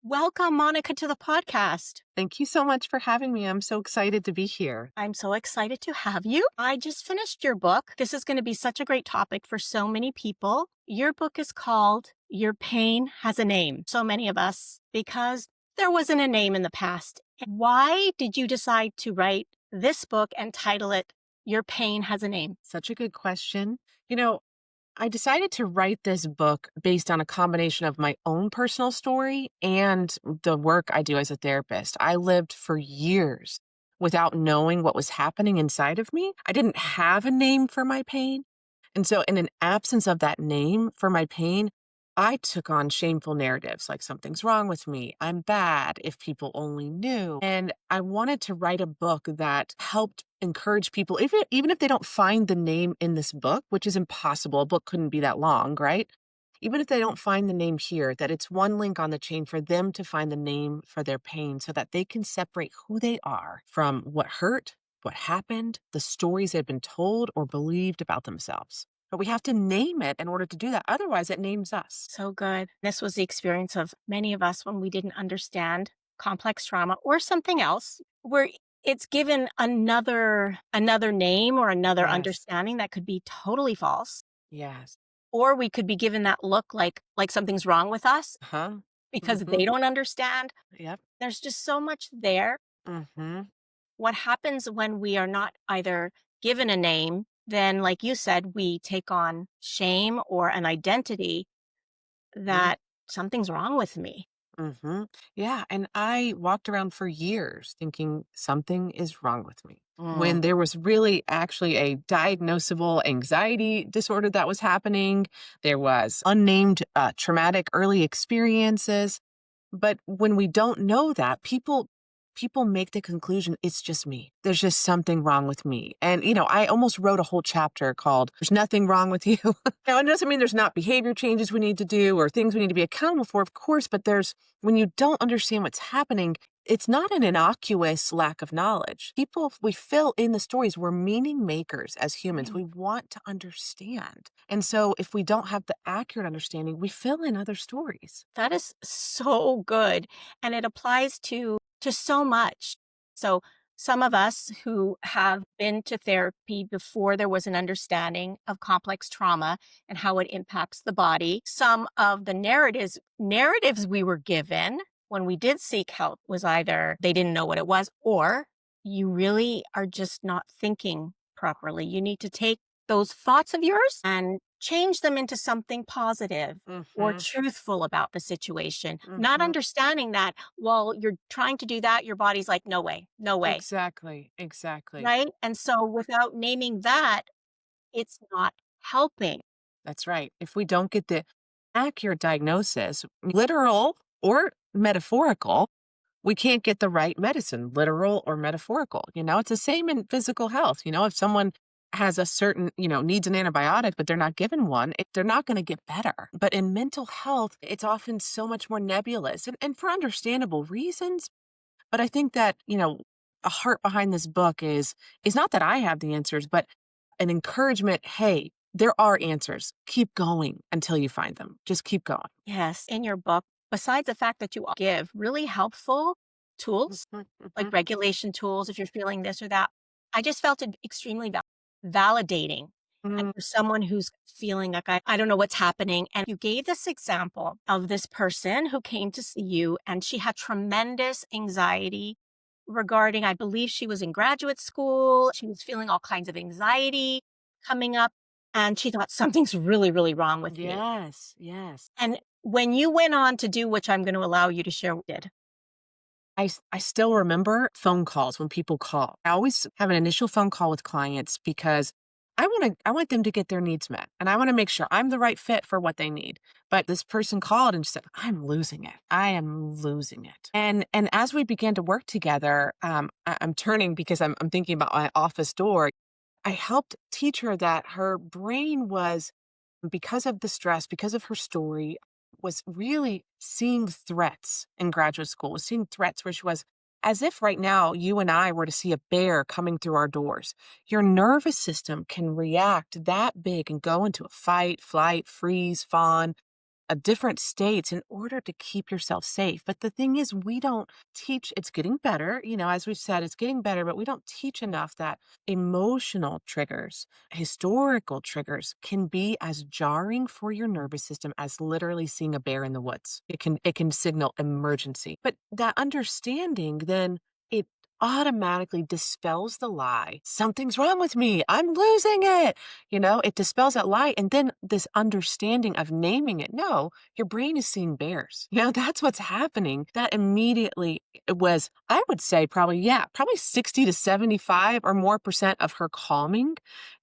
Welcome, Monica, to the podcast. Thank you so much for having me. I'm so excited to be here. I'm so excited to have you. I just finished your book. This is going to be such a great topic for so many people. Your book is called Your Pain Has a Name. So many of us, because there wasn't a name in the past. Why did you decide to write this book and title it Your Pain Has a Name? Such a good question. You know, I decided to write this book based on a combination of my own personal story and the work I do as a therapist. I lived for years without knowing what was happening inside of me. I didn't have a name for my pain. And so, in an absence of that name for my pain, I took on shameful narratives like something's wrong with me. I'm bad if people only knew. And I wanted to write a book that helped encourage people, even if they don't find the name in this book, which is impossible. A book couldn't be that long, right? Even if they don't find the name here, that it's one link on the chain for them to find the name for their pain so that they can separate who they are from what hurt, what happened, the stories they've been told or believed about themselves. But we have to name it in order to do that. Otherwise, it names us. So good. This was the experience of many of us when we didn't understand complex trauma or something else, where it's given another name or another Yes. understanding that could be totally false. Yes. Or we could be given that look like something's wrong with us Huh? because Mm-hmm. they don't understand. Yep. There's just so much there. Mm-hmm. What happens when we are not either given a name, then, like you said, we take on shame or an identity that something's wrong with me. Mm-hmm. Yeah. And I walked around for years thinking something is wrong with me. Mm. When there was really actually a diagnosable anxiety disorder that was happening, there was unnamed traumatic early experiences. But when we don't know that, people make the conclusion it's just me. There's just something wrong with me. And I almost wrote a whole chapter called There's Nothing Wrong with You. Now, it doesn't mean there's not behavior changes we need to do or things we need to be accountable for, of course, but there's when you don't understand what's happening, it's not an innocuous lack of knowledge. People, we fill in the stories. We're meaning makers as humans. We want to understand. And so if we don't have the accurate understanding, we fill in other stories. That is so good. And it applies to so much. So some of us who have been to therapy before there was an understanding of complex trauma and how it impacts the body, some of the narratives we were given when we did seek help was either they didn't know what it was, or you really are just not thinking properly. You need to take those thoughts of yours and change them into something positive or Mm-hmm. truthful about the situation, not Mm-hmm. understanding that while you're trying to do that, your body's like, no way, no way. Exactly. Exactly. Right. And so without naming that, it's not helping. That's right. If we don't get the accurate diagnosis, literal or metaphorical, we can't get the right medicine, literal or metaphorical. It's the same in physical health. If someone has a certain, needs an antibiotic, but they're not given one, they're not going to get better. But in mental health, it's often so much more nebulous and for understandable reasons. But I think that, a heart behind this book is not that I have the answers, but an encouragement. Hey, there are answers. Keep going until you find them. Just keep going. Yes. In your book, besides the fact that you give really helpful tools, Mhm, like mhm, regulation tools, if you're feeling this or that, I just felt it extremely validating. And mm, for someone who's feeling like, I don't know what's happening. And you gave this example of this person who came to see you and she had tremendous anxiety regarding, I believe she was in graduate school. She was feeling all kinds of anxiety coming up. And she thought something's really, really wrong with me. yes, yes. And when you went on to do, which I'm going to allow you to share, did. I still remember phone calls when people call. I always have an initial phone call with clients because I want them to get their needs met, and I wanna make sure I'm the right fit for what they need. But this person called and said, "I'm losing it. I am losing it." And as we began to work together, I'm turning because I'm thinking about my office door. I helped teach her that her brain was, because of the stress, because of her story, was really seeing threats in graduate school, was seeing threats where she was, as if right now you and I were to see a bear coming through our doors. Your nervous system can react that big and go into a fight, flight, freeze, fawn, different states in order to keep yourself safe. But the thing is, we don't teach, it's getting better. As we've said, it's getting better, but we don't teach enough that emotional triggers, historical triggers can be as jarring for your nervous system as literally seeing a bear in the woods. It can signal emergency. But that understanding then it automatically dispels the lie. Something's wrong with me. I'm losing it. It dispels that lie. And then this understanding of naming it. No, your brain is seeing bears. That's what's happening. That immediately it was, I would say probably, yeah, probably 60 to 75 or more percent of her calming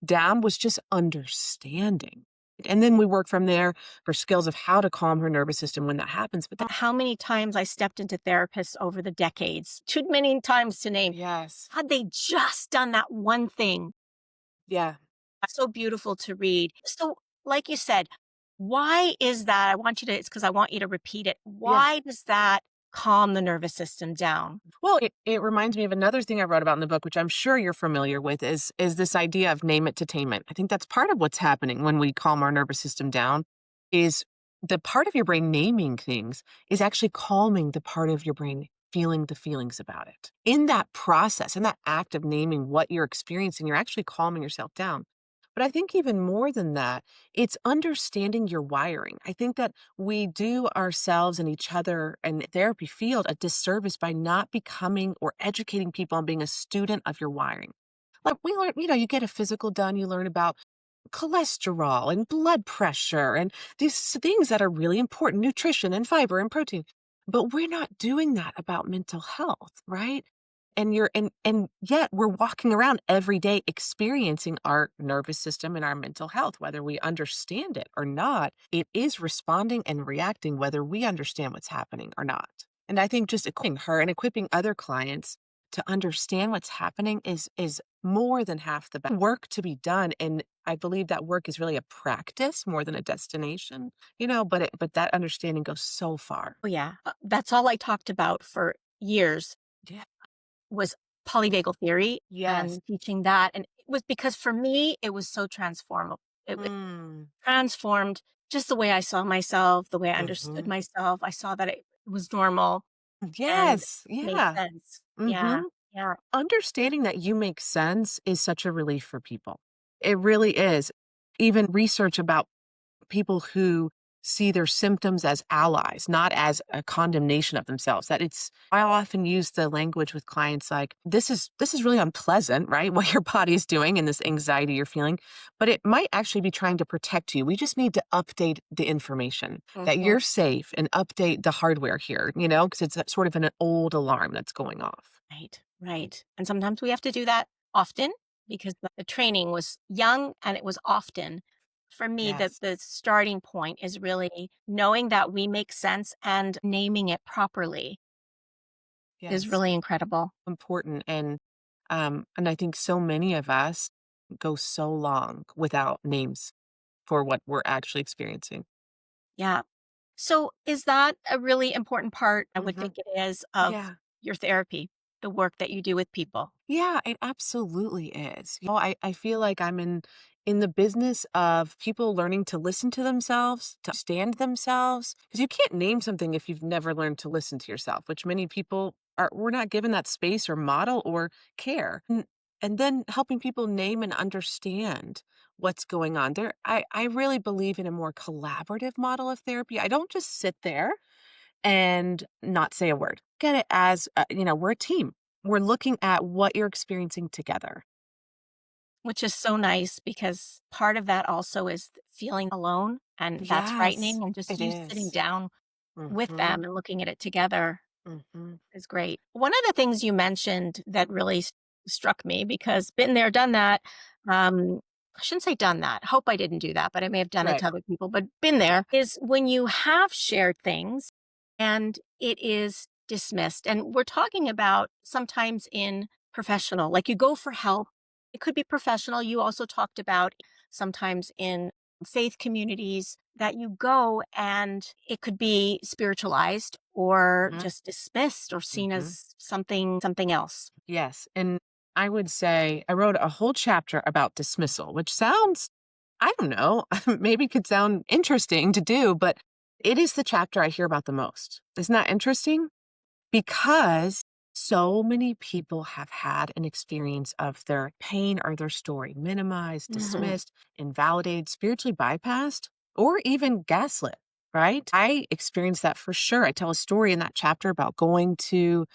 down was just understanding. And then we work from there for skills of how to calm her nervous system when that happens. But How many times I stepped into therapists over the decades, too many times to name. yes. Had they just done that one thing, Yeah. so beautiful to read. So, like you said, why is that? I want you to, it's because I want you to repeat it. Yeah. Why does that calm the nervous system down? Well, it reminds me of another thing I wrote about in the book, which I'm sure you're familiar with, is this idea of name it to tame it. I think that's part of what's happening when we calm our nervous system down, is the part of your brain naming things is actually calming the part of your brain feeling the feelings about it. In that process, in that act of naming what you're experiencing, you're actually calming yourself down. But I think even more than that, it's understanding your wiring. I think that we do ourselves and each other and the therapy field a disservice by not becoming or educating people on being a student of your wiring. Like we learn, you get a physical done, you learn about cholesterol and blood pressure and these things that are really important, nutrition and fiber and protein. But we're not doing that about mental health, right? And yet we're walking around every day experiencing our nervous system and our mental health, whether we understand it or not. It is responding and reacting whether we understand what's happening or not. And I think just equipping her and equipping other clients to understand what's happening is more than half the work to be done. And I believe that work is really a practice more than a destination, but that understanding goes so far. Oh, yeah. That's all I talked about for years Yeah. was polyvagal theory Yes. and teaching that. And it was because for me, it was so transformable. It Mm. transformed just the way I saw myself, the way I understood Mhm. myself. I saw that it was normal and Yes. made Yeah. sense. Yeah. Mhm. Yeah. Understanding that you make sense is such a relief for people. It really is. Even research about people who see their symptoms as allies, not as a condemnation of themselves. That it's I often use the language with clients like this is really unpleasant, right? What your body's doing and this anxiety you're feeling, but it might actually be trying to protect you. We just need to update the information that Mhm. you're safe and update the hardware here, because it's sort of an old alarm that's going off. Right. Right. And sometimes we have to do that often because the training was young and it was often. For me, Yes. the starting point is really knowing that we make sense and naming it properly is Yes. really incredible. Important and I think so many of us go so long without names for what we're actually experiencing. Yeah. So, is that a really important part? I would Mhm. think it is of Yeah. your therapy, the work that you do with people. Yeah, it absolutely is. I feel like I'm in the business of people learning to listen to themselves, to understand themselves, because you can't name something if you've never learned to listen to yourself, which many people are we're not given that space or model or care. And then helping people name and understand what's going on. I really believe in a more collaborative model of therapy. I don't just sit there and not say a word. Get it as, we're a team. We're looking at what you're experiencing together. Which is so nice because part of that also is feeling alone, and that's Yes, frightening, and just it you sitting is. down with Mhm, them and looking at it together mhm. is great. One of the things you mentioned that really struck me because been there, done that, I shouldn't say done that, hope I didn't do that, but I may have done it Right. to other people, but been there, is when you have shared things and it is dismissed, and we're talking about sometimes in professional, like you go for help, it could be professional. You also talked about sometimes in faith communities that you go and it could be spiritualized or Mhm, just dismissed or seen mhm. as something else. Yes, and I would say I wrote a whole chapter about dismissal, which sounds, I don't know, maybe could sound interesting to do, but It is the chapter I hear about the most. Isn't that interesting? Because so many people have had an experience of their pain or their story minimized, Mhm. dismissed, invalidated, spiritually bypassed, or even gaslit, right? I experienced that for sure. I tell a story in that chapter about going to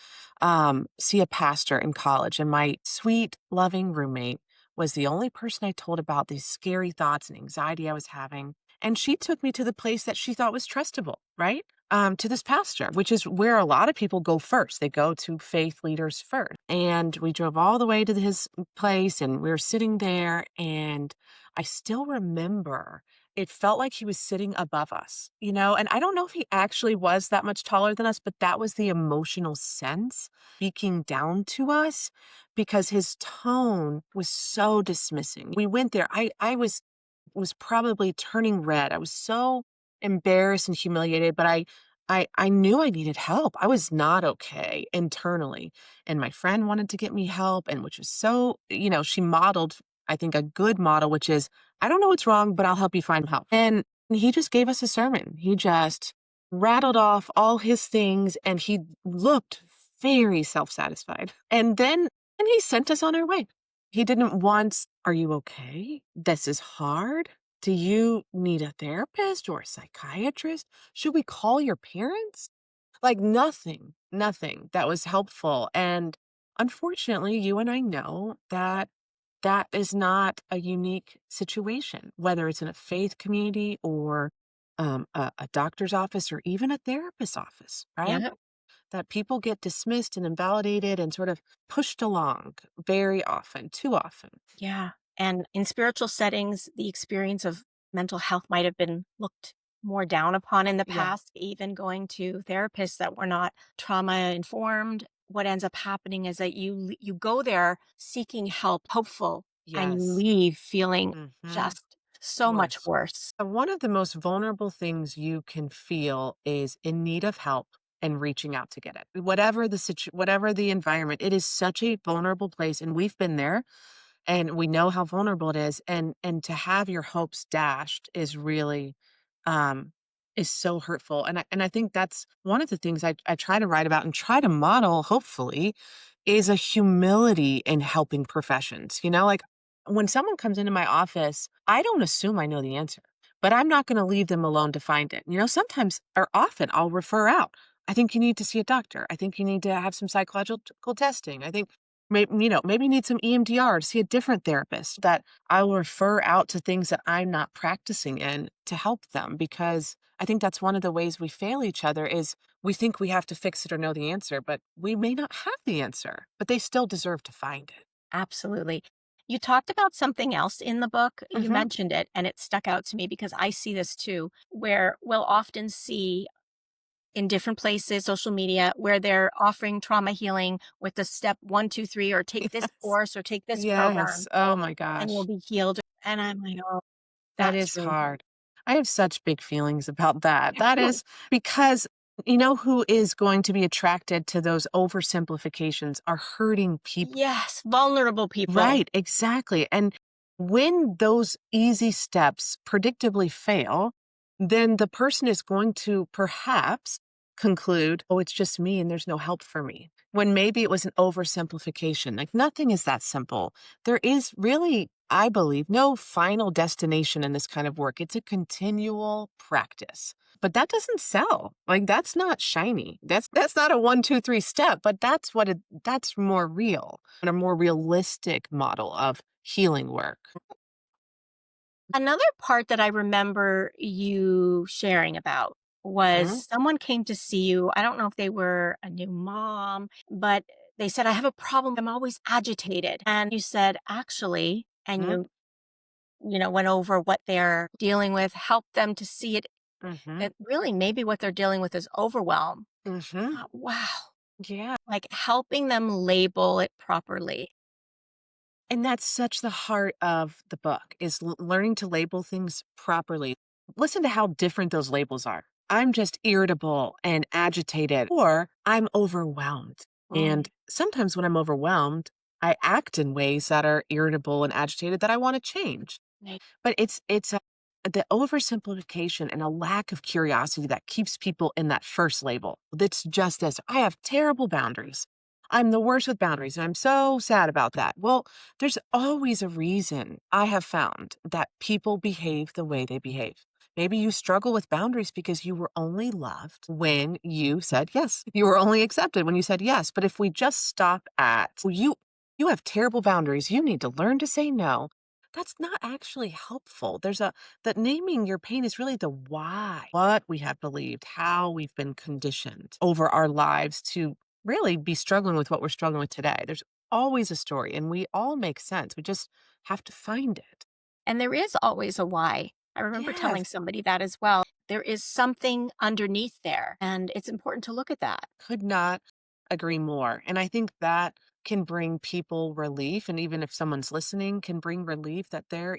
see a pastor in college, and my sweet, loving roommate was the only person I told about these scary thoughts and anxiety I was having. And she took me to the place that she thought was trustable, right? To this pastor, which is where a lot of people go first. They go to faith leaders first. And we drove all the way to his place and we were sitting there. And I still remember it felt like he was sitting above us, you know? And I don't know if he actually was that much taller than us, but that was the emotional sense speaking down to us because his tone was so dismissing. We went there. I was probably turning red. I was so embarrassed and humiliated, but I knew I needed help. I was not okay internally. And my friend wanted to get me help, and which was so, she modeled, I think, a good model, which is, I don't know what's wrong, but I'll help you find help. And he just gave us a sermon. He just rattled off all his things and he looked very self-satisfied. And he sent us on our way. He didn't once, "Are you okay? This is hard. Do you need a therapist or a psychiatrist? Should we call your parents?" Like nothing, nothing that was helpful. And unfortunately, you and I know that that is not a unique situation, whether it's in a faith community or a doctor's office or even a therapist's office, right? Yeah. That people get dismissed and invalidated and sort of pushed along very often, too often. Yeah. And in spiritual settings, the experience of mental health might have been looked more down upon in the Yeah. past, even going to therapists that were not trauma informed. What ends up happening is that you go there seeking help, hopeful, and you Yes. leave feeling Hmm. just so much Worse. worse. One of the most vulnerable things you can feel is in need of help and reaching out to get it. Whatever the environment, it is such a vulnerable place, and we've been there and we know how vulnerable it is. And to have your hopes dashed is really um is so hurtful. And I think that's one of the things I try to write about and try to model, hopefully, is a humility in helping professions. Like when someone comes into my office, I don't assume I know the answer, but I'm not going to leave them alone to find it. Sometimes or often I'll refer out. I think you need to see a doctor. I think you need to have some psychological testing. I think maybe you need some EMDR to see a different therapist, that I will refer out to things that I'm not practicing in to help them, because I think that's one of the ways we fail each other is we think we have to fix it or know the answer, but we may not have the answer, but they still deserve to find it. Absolutely. You talked about something else in the book. You Mhm. mentioned it, and it stuck out to me because I see this too, where we'll often see in different places, social media, where they're offering trauma healing with the step 1, 2, 3, or take this Yes. course or take this Yes. program Oh my and you'll gosh. be healed. And I'm like, oh, That that's is really hard. hard. I have such big feelings about that. That is because who is going to be attracted to those oversimplifications are hurting people. Yes, vulnerable people. Right, exactly. And when those easy steps predictably fail, then the person is going to perhaps conclude, oh, it's just me and there's no help for me. When maybe it was an oversimplification. Like nothing is that simple. There is really, I believe, no final destination in this kind of work. It's a continual practice. But that doesn't sell. Like that's not shiny. That's not a 1, 2, 3 step, but that's more real and a more realistic model of healing work. Another part that I remember you sharing about was Mhm, someone came to see you. I don't know if they were a new mom, but they said, I have a problem. I'm always agitated. And you said, actually, and mhm, went over what they're dealing with, help them to see it. mhm, It really maybe what they're dealing with is overwhelm. I mhm. thought, wow, Yeah. like helping them label it properly. And that's such the heart of the book is learning to label things properly. Listen to how different those labels are. I'm just irritable and agitated, or I'm overwhelmed. Mm, And sometimes when I'm overwhelmed, I act in ways that are irritable and agitated that I want to change. right. But it's the oversimplification and a lack of curiosity that keeps people in that first label. That's just this: I have terrible boundaries. I'm the worst with boundaries, and I'm so sad about that. Well, there's always a reason I have found that people behave the way they behave. Maybe you struggle with boundaries because you were only loved when you said yes. You were only accepted when you said yes. But if we just stop at, well, you have terrible boundaries, you need to learn to say no. That's not actually helpful. That naming your pain is really the why, what we have believed, how we've been conditioned over our lives to really be struggling with what we're struggling with today. There's always a story, and we all make sense. We just have to find it. And there is always a why. I remember telling Yes. somebody that as well. There is something underneath there, and it's important to look at that. Could not agree more. And I think that can bring people relief. And even if someone's listening, can bring relief that there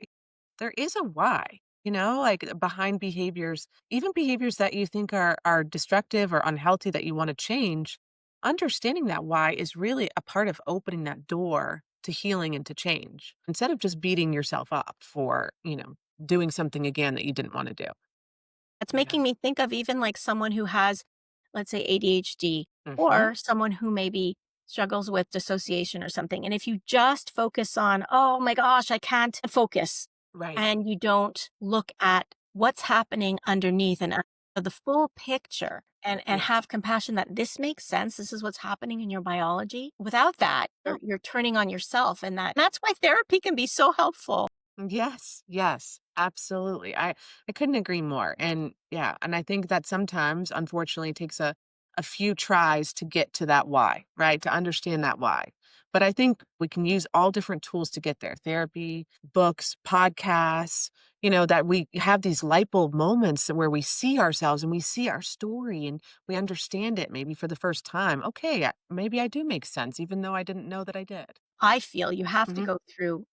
is a why, like behind behaviors, even behaviors that you think are destructive or unhealthy that you want to change. Understanding that why is really a part of opening that door to healing and to change instead of just beating yourself up for, doing something again that you didn't want to do. It's Yeah. making me think of even like someone who has, let's say, ADHD, Hmm. or someone who maybe struggles with dissociation or something. And if you just focus on, oh my gosh, I can't focus, Right. and you don't look at what's happening underneath and the full picture, and Yes. have compassion that this makes sense. This is what's happening in your biology. Without that, you're turning on yourself. And that's why therapy can be so helpful. Yes, yes, absolutely. I couldn't agree more. And yeah, and I think that sometimes unfortunately it takes a few tries to get to that why, right? To understand that why. But I think we can use all different tools to get there. Therapy, books, podcasts, that we have these light bulb moments where we see ourselves and we see our story and we understand it maybe for the first time. Okay, maybe I do make sense even though I didn't know that I did. I feel you have to Mhm. go through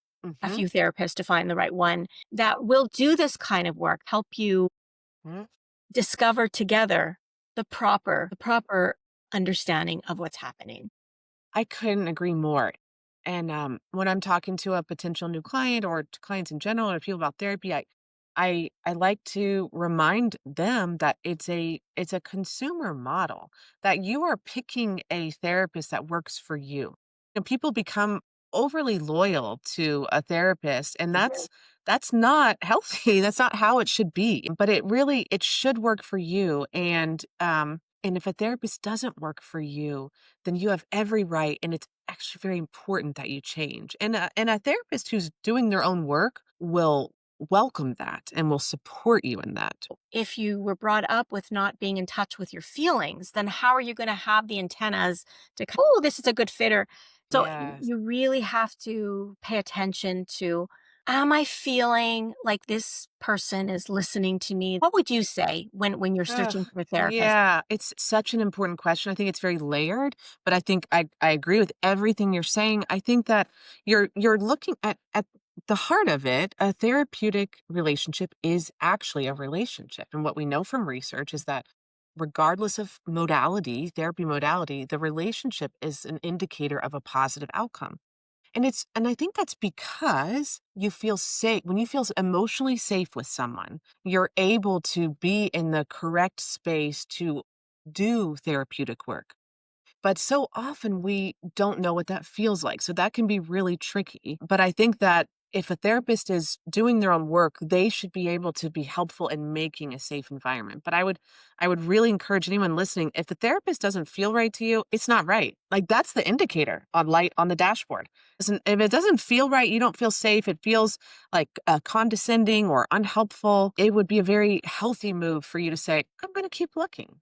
a Mhm. few therapists to find the right one that will do this kind of work, help you Mhm. discover together the proper understanding of what's happening. I couldn't agree more. And when I'm talking to a potential new client or to clients in general or people about therapy, I like to remind them that it's a consumer model, that you are picking a therapist that works for you. And people become overly loyal to a therapist, and Mhm. that's not healthy. That's not how it should be. But it should work for you. And if a therapist doesn't work for you, then you have every right, and it's actually very important that you change. And a therapist who's doing their own work will welcome that and will support you in that. If you were brought up with not being in touch with your feelings, then how are you going to have the antennas to, oh, this is a good fitter? So Yes. you really have to pay attention to, am I feeling like this person is listening to me? What would you say when you're Ugh, searching for a therapist? yeah, it's such an important question. I think it's very layered, but I think I agree with everything you're saying. I think that you're looking at the heart of it. A therapeutic relationship is actually a relationship. And what we know from research is that regardless of modality, therapy modality, the relationship is an indicator of a positive outcome. And I think that's because you feel safe. When you feel emotionally safe with someone, you're able to be in the correct space to do therapeutic work. But so often we don't know what that feels like. So that can be really tricky. But I think that if a therapist is doing their own work, they should be able to be helpful in making a safe environment. But I would really encourage anyone listening, if the therapist doesn't feel right to you, it's not right. Like that's the indicator on light on the dashboard. If it doesn't feel right, you don't feel safe, it feels like condescending or unhelpful, it would be a very healthy move for you to say, I'm going to keep looking.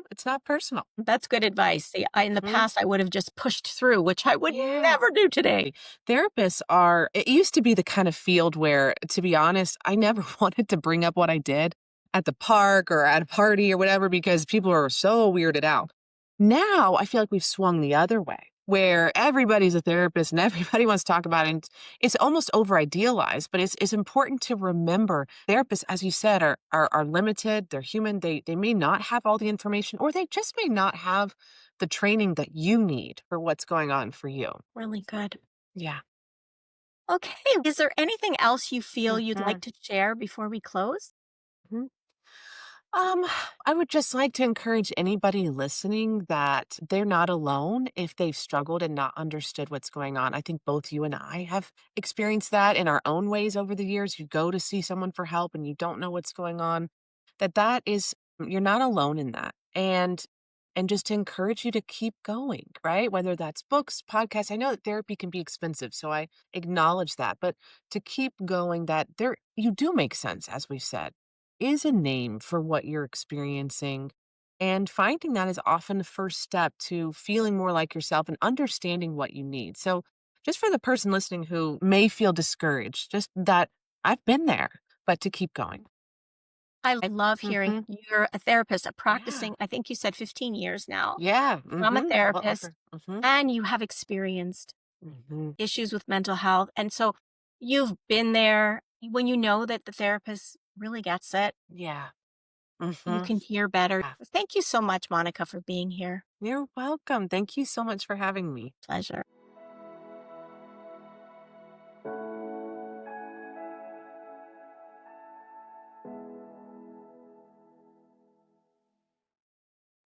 It's not personal. That's good advice. See, in the Mhm. past, I would have just pushed through, which I would Yeah. never do today. Therapists are, it used to be the kind of field where, to be honest, I never wanted to bring up what I did at the park or at a party or whatever because people are so weirded out. Now I feel like we've swung the other way where everybody's a therapist and everybody wants to talk about it. And it's almost over idealized, but it's important to remember therapists, as you said, are limited. They're human. They may not have all the information or they just may not have the training that you need for what's going on for you. Really good. Yeah. Okay. Is there anything else you feel you'd like Mhm. to share before we close? Mhm. Um, I would just like to encourage anybody listening that they're not alone if they've struggled and not understood what's going on. I think both you and I have experienced that in our own ways over the years. You go to see someone for help and you don't know what's going on. That is you're not alone in that. And just to encourage you to keep going, right? Whether that's books, podcasts. I know that therapy can be expensive, so I acknowledge that, but to keep going that there you do make sense as we've said is a name for what you're experiencing. And finding that is often the first step to feeling more like yourself and understanding what you need. So, just for the person listening who may feel discouraged, just that I've been there, but to keep going. I love hearing Hmm. you're a therapist, a Yeah. practicing, I think you said 15 years now. Yeah. I'm a Well therapist, over. Hmm. and you have experienced Hmm. issues with mental health. And so you've been there. When you know that the therapist really gets it, Yeah. you Hmm. can hear better. Yeah. Thank you so much, Monica, for being here. You're welcome. Thank you so much for having me. Pleasure.